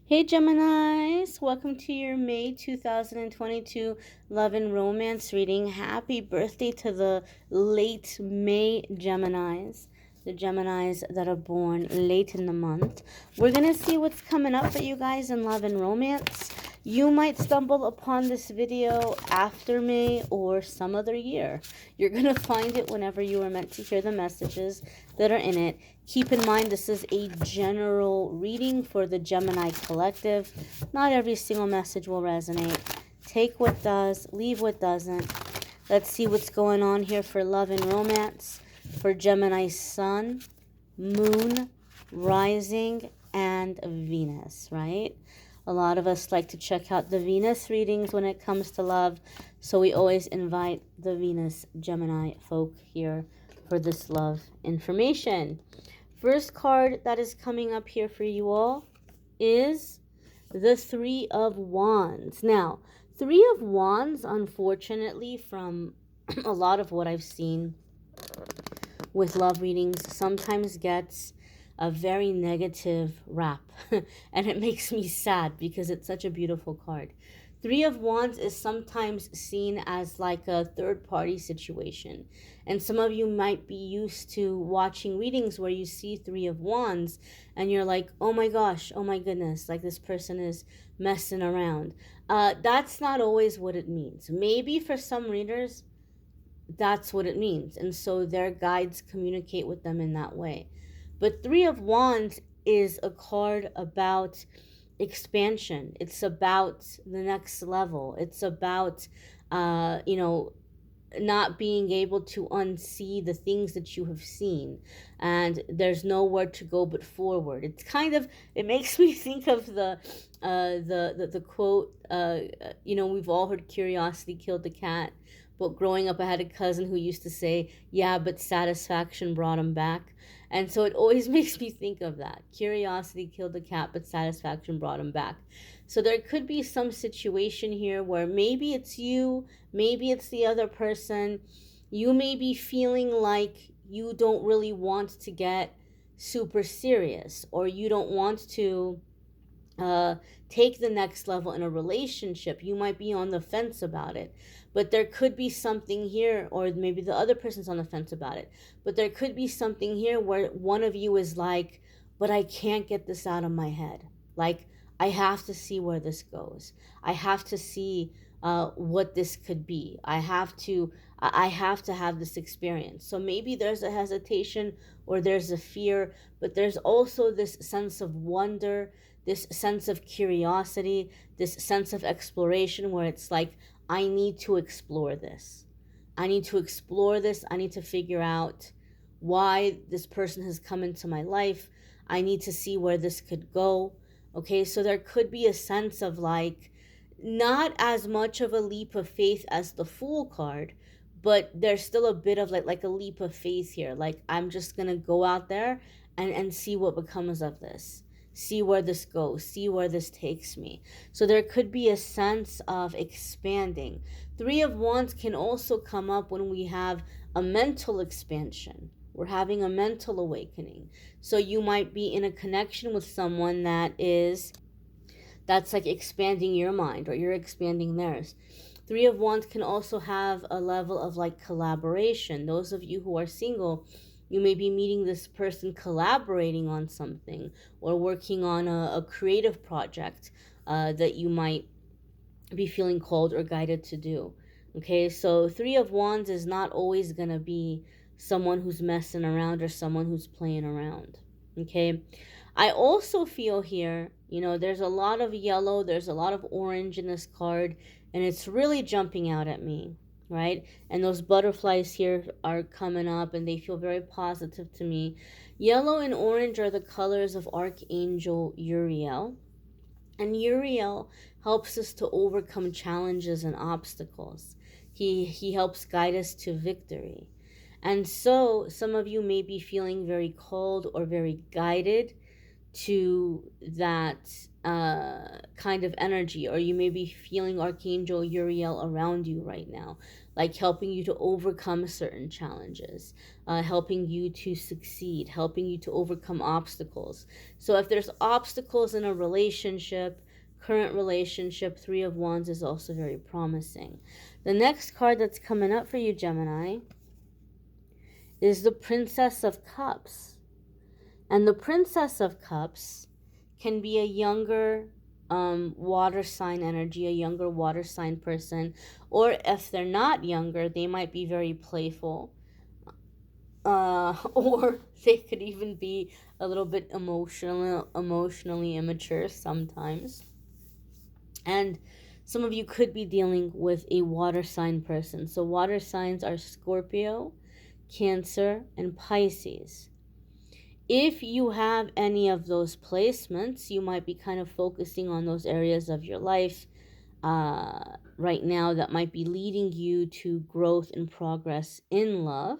Hey Geminis, welcome to your May 2022 Love and Romance reading. Happy birthday to the late May Geminis, the Geminis that are born late in the month. We're going to see what's coming up for you guys in love and romance. You might stumble upon this video after May or some other year. You're going to find it whenever you are meant to hear the messages that are in it. Keep in mind, this is a general reading for the Gemini collective. Not every single message will resonate. Take what does, leave what doesn't. Let's see what's going on here for love and romance for Gemini Sun, Moon, Rising, and Venus, right? A lot of us like to check out the Venus readings when it comes to love, so we always invite the Venus Gemini folk here for this love information. First card that is coming up here for you all is the Three of Wands. Now, Three of Wands, unfortunately, from a lot of what I've seen with love readings, sometimes gets a very negative rap. And it makes me sad because it's such a beautiful card. Three of Wands is sometimes seen as like a third-party situation. And some of you might be used to watching readings where you see Three of Wands and you're like, oh my gosh, oh my goodness, like this person is messing around. That's not always what it means. Maybe for some readers, that's what it means. And so their guides communicate with them in that way. But Three of Wands is a card about expansion. It's about the next level. It's about, not being able to unsee the things that you have seen, and there's nowhere to go but forward. It's kind of, it makes me think of the quote, we've all heard curiosity killed the cat, but growing up I had a cousin who used to say, yeah, but satisfaction brought him back. And so it always makes me think of that. Curiosity killed the cat, but satisfaction brought him back. So there could be some situation here where maybe it's you, maybe it's the other person. You may be feeling like you don't really want to get super serious, or you don't want to take the next level in a relationship. You might be on the fence about it, but there could be something here, or maybe the other person's on the fence about it, but there could be something here where one of you is like, but I can't get this out of my head. Like, I have to see where this goes. I have to see what this could be. I have to have this experience. So maybe there's a hesitation or there's a fear, but there's also this sense of wonder, this sense of curiosity, this sense of exploration where it's like, I need to explore this. I need to explore this. I need to figure out why this person has come into my life. I need to see where this could go. Okay, so there could be a sense of like, not as much of a leap of faith as the Fool card, but there's still a bit of like a leap of faith here. Like, I'm just gonna go out there and see what becomes of this. See where this goes, see where this takes me. So there could be a sense of expanding. Three of Wands can also come up when we have a mental expansion. We're having a mental awakening. So you might be in a connection with someone that's like expanding your mind, or you're expanding theirs. Three of Wands can also have a level of like collaboration. Those of you who are single, you may be meeting this person collaborating on something, or working on a creative project that you might be feeling called or guided to do. Okay, so Three of Wands is not always going to be someone who's messing around or someone who's playing around. Okay, I also feel here, there's a lot of yellow, there's a lot of orange in this card, and it's really jumping out at me, right? And those butterflies here are coming up and they feel very positive to me. Yellow and orange are the colors of Archangel Uriel. And Uriel helps us to overcome challenges and obstacles. He helps guide us to victory. And so some of you may be feeling very called or very guided to that kind of energy, or you may be feeling Archangel Uriel around you right now, like helping you to overcome certain challenges, helping you to succeed, helping you to overcome obstacles. So if there's obstacles in a relationship, current relationship, Three of Wands is also very promising. The next card that's coming up for you, Gemini, is the Princess of Cups. And the Princess of Cups can be a younger water sign energy, a younger water sign person, or if they're not younger, they might be very playful, or they could even be a little bit emotionally immature sometimes. And some of you could be dealing with a water sign person. So water signs are Scorpio, Cancer, and Pisces. If you have any of those placements, you might be kind of focusing on those areas of your life right now that might be leading you to growth and progress in love.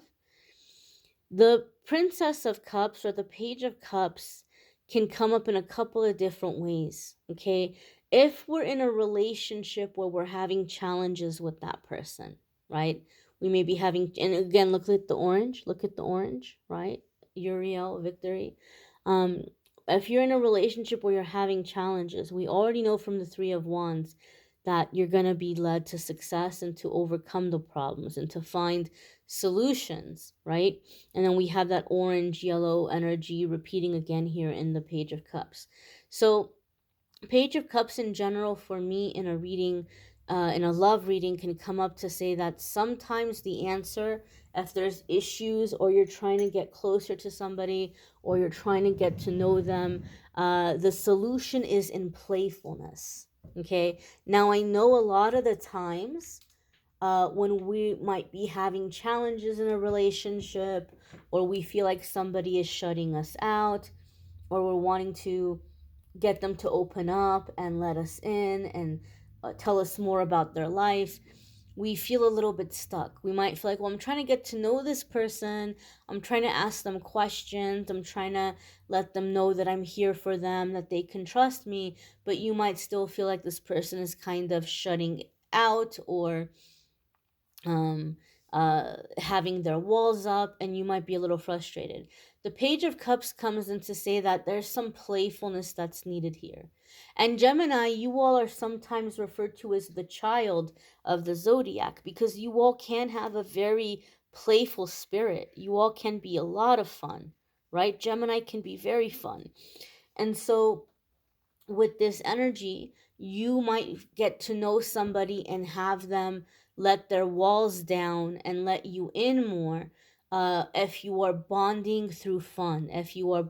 The Princess of Cups or the Page of Cups can come up in a couple of different ways, okay? If we're in a relationship where we're having challenges with that person, right? We may be having, and again, look at the orange, right? Uriel, victory. Um, if you're in a relationship where you're having challenges, we already know from the Three of Wands that you're going to be led to success and to overcome the problems and to find solutions, right? And then we have that orange yellow energy repeating again here in the Page of Cups. So Page of Cups in general for me in a reading, in a love reading, can come up to say that sometimes the answer, if there's issues or you're trying to get closer to somebody or you're trying to get to know them, the solution is in playfulness. Okay, now I know a lot of the times when we might be having challenges in a relationship, or we feel like somebody is shutting us out, or we're wanting to get them to open up and let us in and tell us more about their life, we feel a little bit stuck. We might feel like, well, I'm trying to get to know this person. I'm trying to ask them questions. I'm trying to let them know that I'm here for them, that they can trust me. But you might still feel like this person is kind of shutting out, or um, having their walls up, and you might be a little frustrated. The Page of Cups comes in to say that there's some playfulness that's needed here. And Gemini, you all are sometimes referred to as the child of the zodiac because you all can have a very playful spirit. You all can be a lot of fun, right? Gemini can be very fun. And so with this energy, you might get to know somebody and have them let their walls down and let you in more. If you are bonding through fun, if you are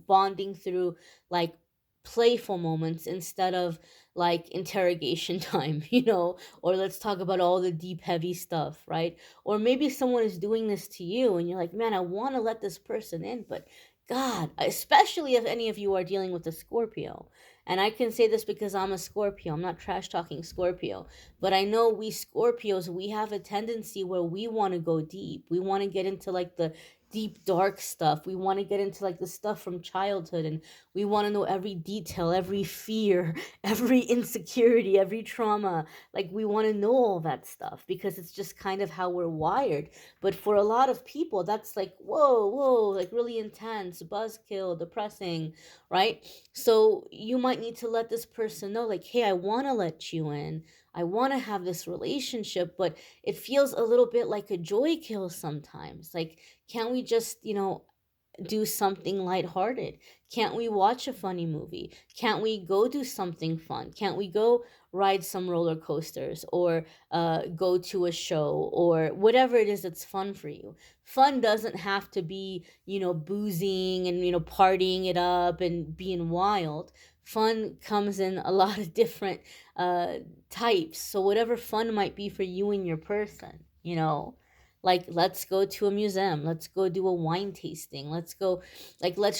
bonding through like playful moments instead of like interrogation time, or let's talk about all the deep, heavy stuff, right? Or maybe someone is doing this to you and you're like, man, I want to let this person in, but God, especially if any of you are dealing with a Scorpio. And I can say this because I'm a Scorpio. I'm not trash talking Scorpio. But I know we Scorpios, we have a tendency where we want to go deep. We want to get into like the deep, dark stuff. We want to get into like the stuff from childhood. And we want to know every detail, every fear, every insecurity, every trauma. Like we want to know all that stuff because it's just kind of how we're wired. But for a lot of people, that's like, whoa, like really intense, buzzkill, depressing, right? So you might need to let this person know, like, hey, I want to let you in. I want to have this relationship, but it feels a little bit like a joy kill sometimes. Like, can't we just, do something lighthearted? Can't we watch a funny movie? Can't we go do something fun? Can't we go ride some roller coasters, or go to a show, or whatever it is that's fun for you? Fun doesn't have to be, boozing and, partying it up and being wild. Fun comes in a lot of different types. So whatever fun might be for you and your person, like, let's go to a museum, let's go do a wine tasting, let's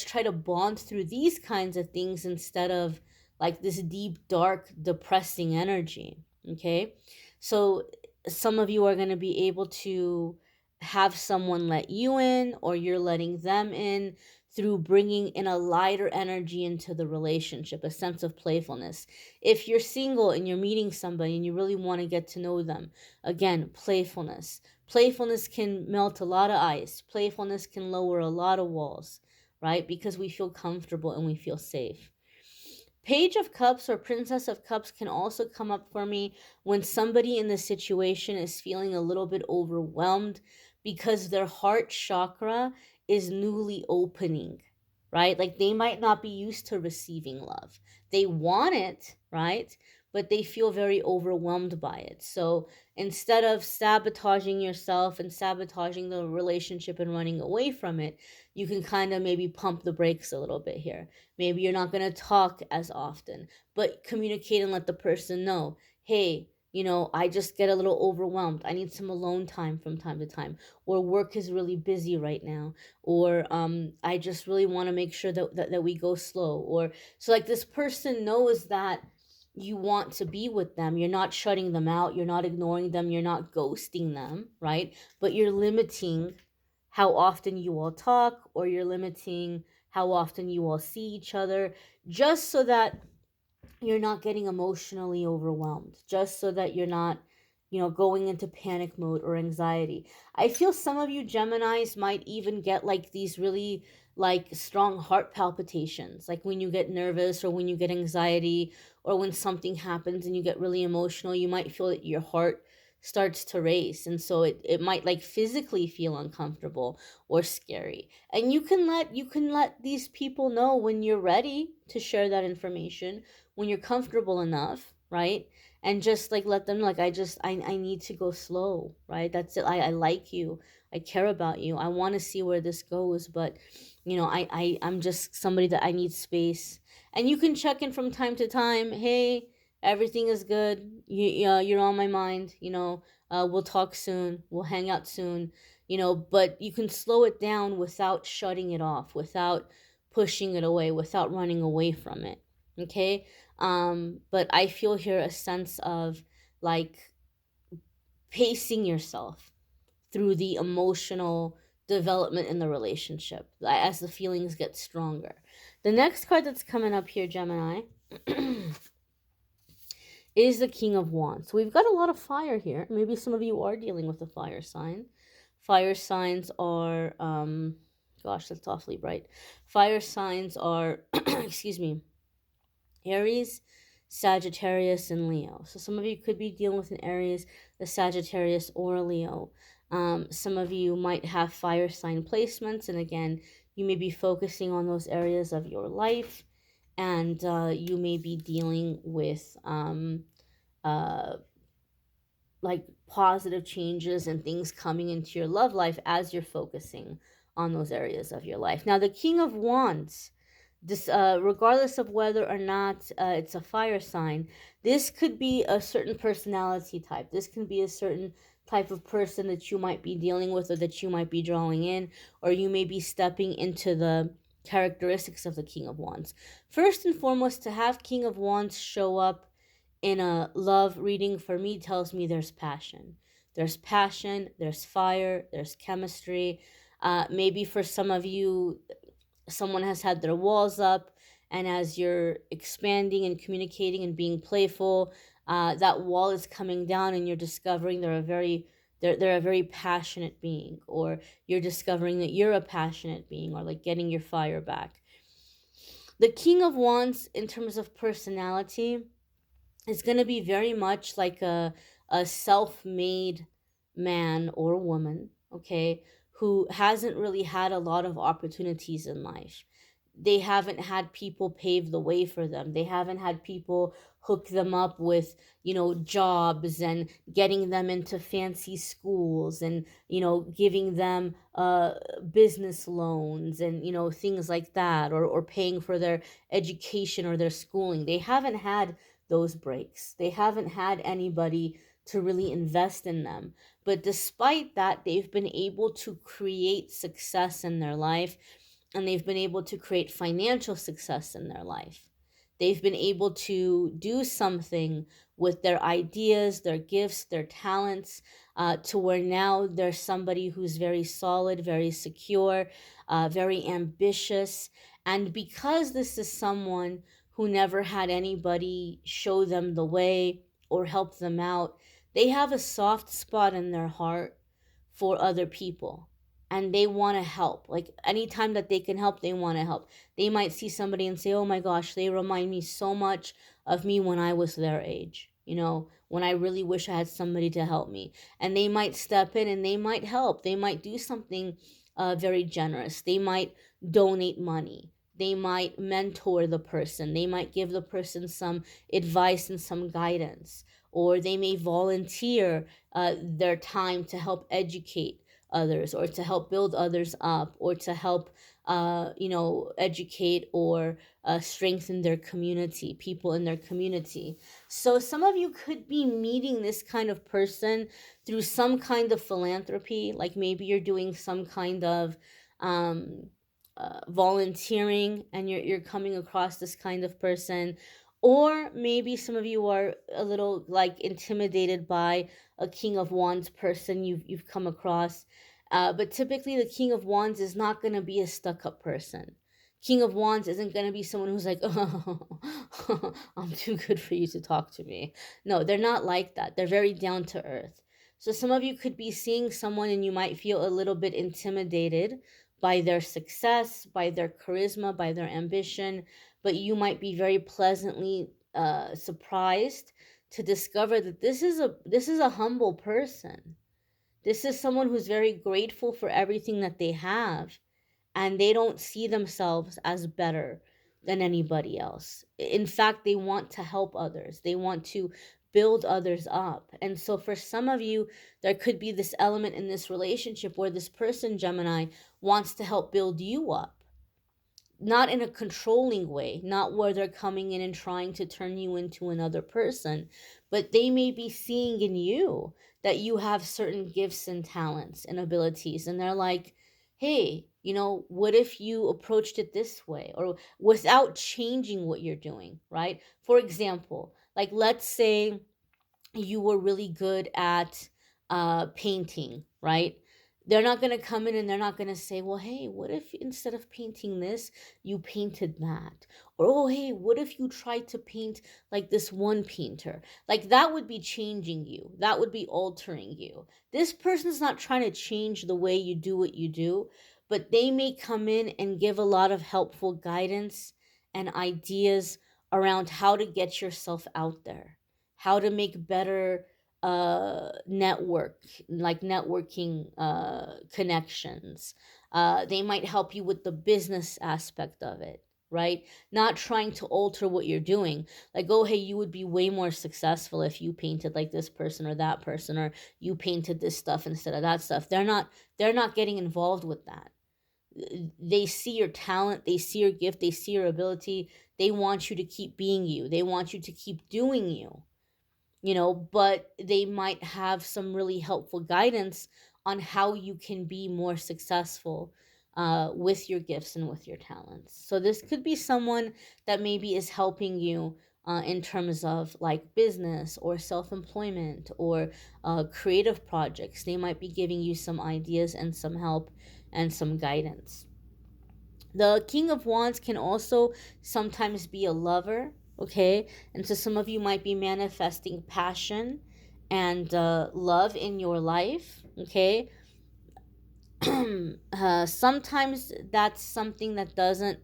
try to bond through these kinds of things instead of like this deep, dark, depressing energy. Okay, so some of you are going to be able to have someone let you in, or you're letting them in through bringing in a lighter energy into the relationship, a sense of playfulness. If you're single and you're meeting somebody and you really want to get to know them, again, playfulness. Playfulness can melt a lot of ice. Playfulness can lower a lot of walls, right? Because we feel comfortable and we feel safe. Page of Cups or Princess of Cups can also come up for me when somebody in the situation is feeling a little bit overwhelmed because their heart chakra is newly opening, right? Like they might not be used to receiving love. They want it, right? But they feel very overwhelmed by it. So instead of sabotaging yourself and sabotaging the relationship and running away from it, you can kind of maybe pump the brakes a little bit here. Maybe you're not going to talk as often, but communicate and let the person know, hey, I just get a little overwhelmed. I need some alone time from time to time. Or work is really busy right now. Or I just really want to make sure that we go slow. Or so like this person knows that you want to be with them. You're not shutting them out. You're not ignoring them. You're not ghosting them, right? But you're limiting how often you all talk, or you're limiting how often you all see each other, just so that you're not getting emotionally overwhelmed, just so that you're not, going into panic mode or anxiety. I feel some of you Geminis might even get like these really like strong heart palpitations, like when you get nervous or when you get anxiety or when something happens and you get really emotional, you might feel that your heart starts to race, and so it might like physically feel uncomfortable or scary. And you can let these people know when you're ready to share that information, when you're comfortable enough, right? And just like let them know, like, I need to go slow, right? That's it. I like you. I care about you. I want to see where this goes, but I'm just somebody that I need space. And you can check in from time to time. Hey, everything is good. You're on my mind. We'll talk soon. We'll hang out soon. But you can slow it down without shutting it off, without pushing it away, without running away from it. Okay. But I feel here a sense of like pacing yourself through the emotional development in the relationship as the feelings get stronger. The next card that's coming up here, Gemini, is the King of Wands. So we've got a lot of fire here. Maybe some of you are dealing with a fire sign. Fire signs are, gosh, that's awfully bright. Fire signs are, excuse me, Aries, Sagittarius, and Leo. So some of you could be dealing with an Aries, a Sagittarius, or a Leo. Some of you might have fire sign placements, and again, you may be focusing on those areas of your life, and you may be dealing with uh, like positive changes and things coming into your love life as you're focusing on those areas of your life. Now, the King of Wands, this regardless of whether or not it's a fire sign, this could be a certain personality type. This can be a certain type of person that you might be dealing with or that you might be drawing in, or you may be stepping into the characteristics of the King of Wands. First and foremost, to have King of Wands show up in a love reading for me tells me there's passion. There's passion, there's fire, there's chemistry. Maybe for some of you, someone has had their walls up, and as you're expanding and communicating and being playful, that wall is coming down, and you're discovering they're a very passionate being, or you're discovering that you're a passionate being, or like getting your fire back. The King of Wands, in terms of personality, is going to be very much like a self-made man or woman, okay, who hasn't really had a lot of opportunities in life. They haven't had people pave the way for them. They haven't had people hook them up with, jobs and getting them into fancy schools and, giving them business loans and, things like that, or paying for their education or their schooling. They haven't had those breaks. They haven't had anybody to really invest in them. But despite that, they've been able to create success in their life, and they've been able to create financial success in their life. They've been able to do something with their ideas, their gifts, their talents. to where now there's somebody who's very solid, very secure, very ambitious. And because this is someone who never had anybody show them the way or help them out, they have a soft spot in their heart for other people, and they want to help. Like anytime that they can help, they want to help. They might see somebody and say, oh my gosh, they remind me so much of me when I was their age, when I really wish I had somebody to help me. And they might step in and they might help. They might do something very generous. They might donate money. They might mentor the person. They might give the person some advice and some guidance. Or they may volunteer their time to help educate others, or to help build others up, or to help educate or strengthen their community, people in their community. So some of you could be meeting this kind of person through some kind of philanthropy, like maybe you're doing some kind of volunteering, and you're coming across this kind of person. Or maybe some of you are a little like intimidated by a King of Wands person you've come across. But typically the King of Wands is not going to be a stuck-up person. King of Wands isn't going to be someone who's like, oh, I'm too good for you to talk to me. No, they're not like that. They're very down to earth. So some of you could be seeing someone and you might feel a little bit intimidated by their success, by their charisma, by their ambition, but you might be very pleasantly surprised to discover that this is a humble person. This is someone who's very grateful for everything that they have, and they don't see themselves as better than anybody else. In fact, they want to help others. They want to build others up. And so for some of you, there could be this element in this relationship where this person, Gemini, wants to help build you up. Not in a controlling way, not where they're coming in and trying to turn you into another person, but they may be seeing in you that you have certain gifts and talents and abilities. And they're like, hey, what if you approached it this way, or without changing what you're doing, right? For example, like let's say you were really good at painting, right? They're not going to come in and they're not going to say, well, hey, what if instead of painting this, you painted that? Or, oh, hey, what if you tried to paint like this one painter? Like that would be changing you. That would be altering you. This person's not trying to change the way you do what you do, but they may come in and give a lot of helpful guidance and ideas around how to get yourself out there, how to make better networking connections. They might help you with the business aspect of it, right? Not trying to alter what you're doing. Like, oh, hey, you would be way more successful if you painted like this person or that person, or you painted this stuff instead of that stuff. They're not getting involved with that. They see your talent, they see your gift, they see your ability. They want you to keep being you. They want you to keep doing you. But they might have some really helpful guidance on how you can be more successful with your gifts and with your talents. So this could be someone that maybe is helping you in terms of like business or self-employment or creative projects. They might be giving you some ideas and some help and some guidance. The King of Wands can also sometimes be a lover, okay? And so some of you might be manifesting passion and love in your life, okay? Sometimes that's something that doesn't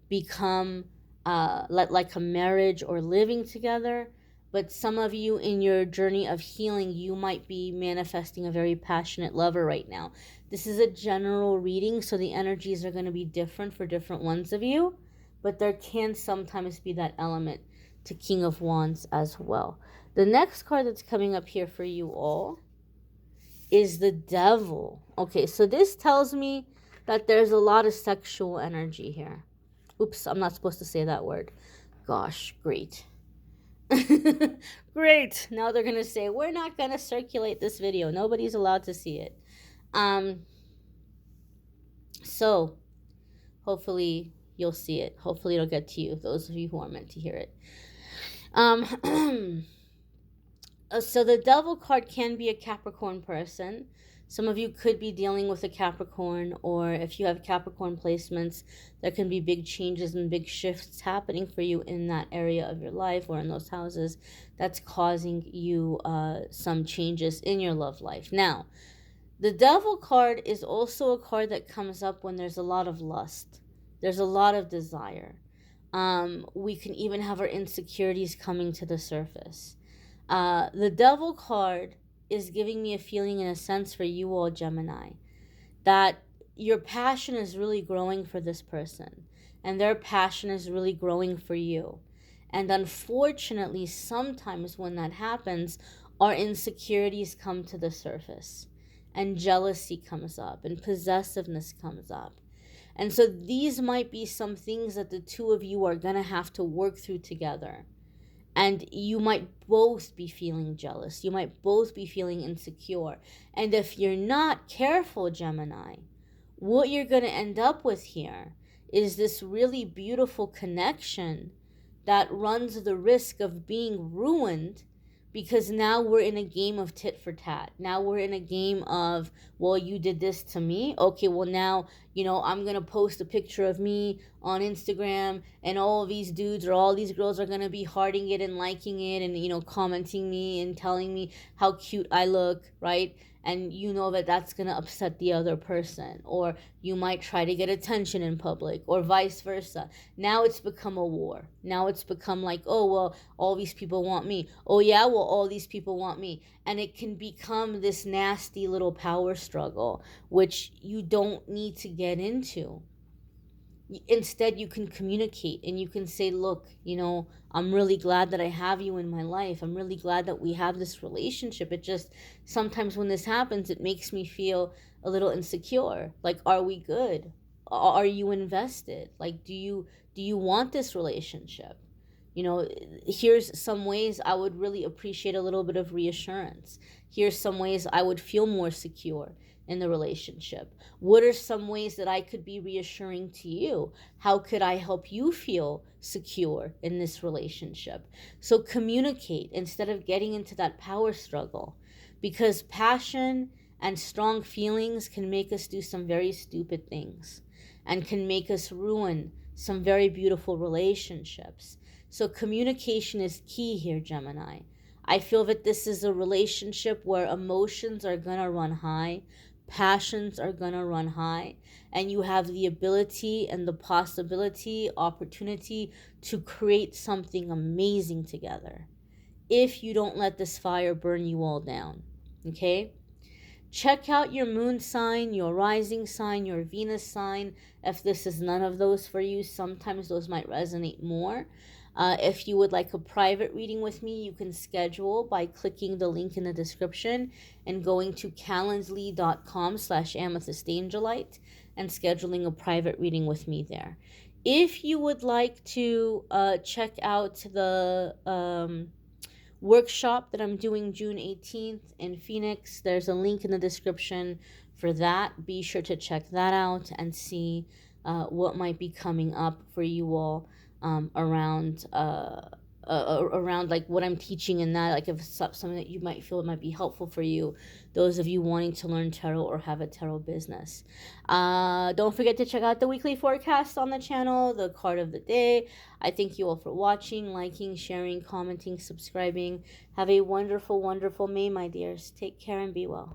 become like a marriage or living together, but some of you in your journey of healing, you might be manifesting a very passionate lover right now. This is a general reading, so the energies are going to be different for different ones of you, but there can sometimes be that element to King of Wands as well. The next card that's coming up here for you all is the Devil. Okay, so this tells me that there's a lot of sexual energy here. Oops, I'm not supposed to say that word. Gosh, great. Great. Now they're going to say, we're not going to circulate this video. Nobody's allowed to see it. So hopefully you'll see it. Hopefully it'll get to you, those of you who are meant to hear it. So the devil card can be a Capricorn person. Some of you could be dealing with a Capricorn, or if you have Capricorn placements, there can be big changes and big shifts happening for you in that area of your life or in those houses that's causing you some changes in your love life. Now, the devil card is also a card that comes up when there's a lot of lust, there's a lot of desire. We can even have our insecurities coming to the surface. The devil card is giving me a feeling, in a sense, for you all, Gemini, that your passion is really growing for this person and their passion is really growing for you. And unfortunately, sometimes when that happens, our insecurities come to the surface and jealousy comes up and possessiveness comes up. And so these might be some things that the two of you are going to have to work through together. And you might both be feeling jealous. You might both be feeling insecure. And if you're not careful, Gemini, what you're going to end up with here is this really beautiful connection that runs the risk of being ruined, because now we're in a game of tit for tat. Now we're in a game of, well, you did this to me. Okay, well, now, I'm going to post a picture of me on Instagram, and all these dudes or all these girls are going to be hearting it and liking it and, commenting me and telling me how cute I look, right? And you know that that's going to upset the other person, or you might try to get attention in public, or vice versa. Now it's become a war. Now it's become like, oh, well, all these people want me. Oh, yeah, well, all these people want me. And it can become this nasty little power struggle, which you don't need to get into. Instead, you can communicate and you can say, look, I'm really glad that I have you in my life. I'm really glad that we have this relationship. It just, sometimes when this happens, it makes me feel a little insecure. Like, are we good? Are you invested? Like, do you want this relationship? Here's some ways I would really appreciate a little bit of reassurance. Here's some ways I would feel more secure in the relationship. What are some ways that I could be reassuring to you? How could I help you feel secure in this relationship? So communicate instead of getting into that power struggle, because passion and strong feelings can make us do some very stupid things and can make us ruin some very beautiful relationships. So communication is key here, Gemini. I feel that this is a relationship where emotions are going to run high, passions are going to run high, and you have the ability and the possibility, opportunity to create something amazing together if you don't let this fire burn you all down. Okay? Check out your moon sign, your rising sign, your Venus sign. If this is none of those for you, sometimes those might resonate more. If you would like a private reading with me, you can schedule by clicking the link in the description and going to calendly.com/amethystangelite and scheduling a private reading with me there. If you would like to check out the workshop that I'm doing June 18th in Phoenix, there's a link in the description for that. Be sure to check that out and see what might be coming up for you all around like what I'm teaching in that, like if it's something that you might feel it might be helpful for you, those of you wanting to learn tarot or have a tarot business. Don't forget to check out the weekly forecast on the channel, the card of the day. I thank you all for watching, liking, sharing, commenting, subscribing. Have a wonderful, wonderful May, my dears. Take care and be well.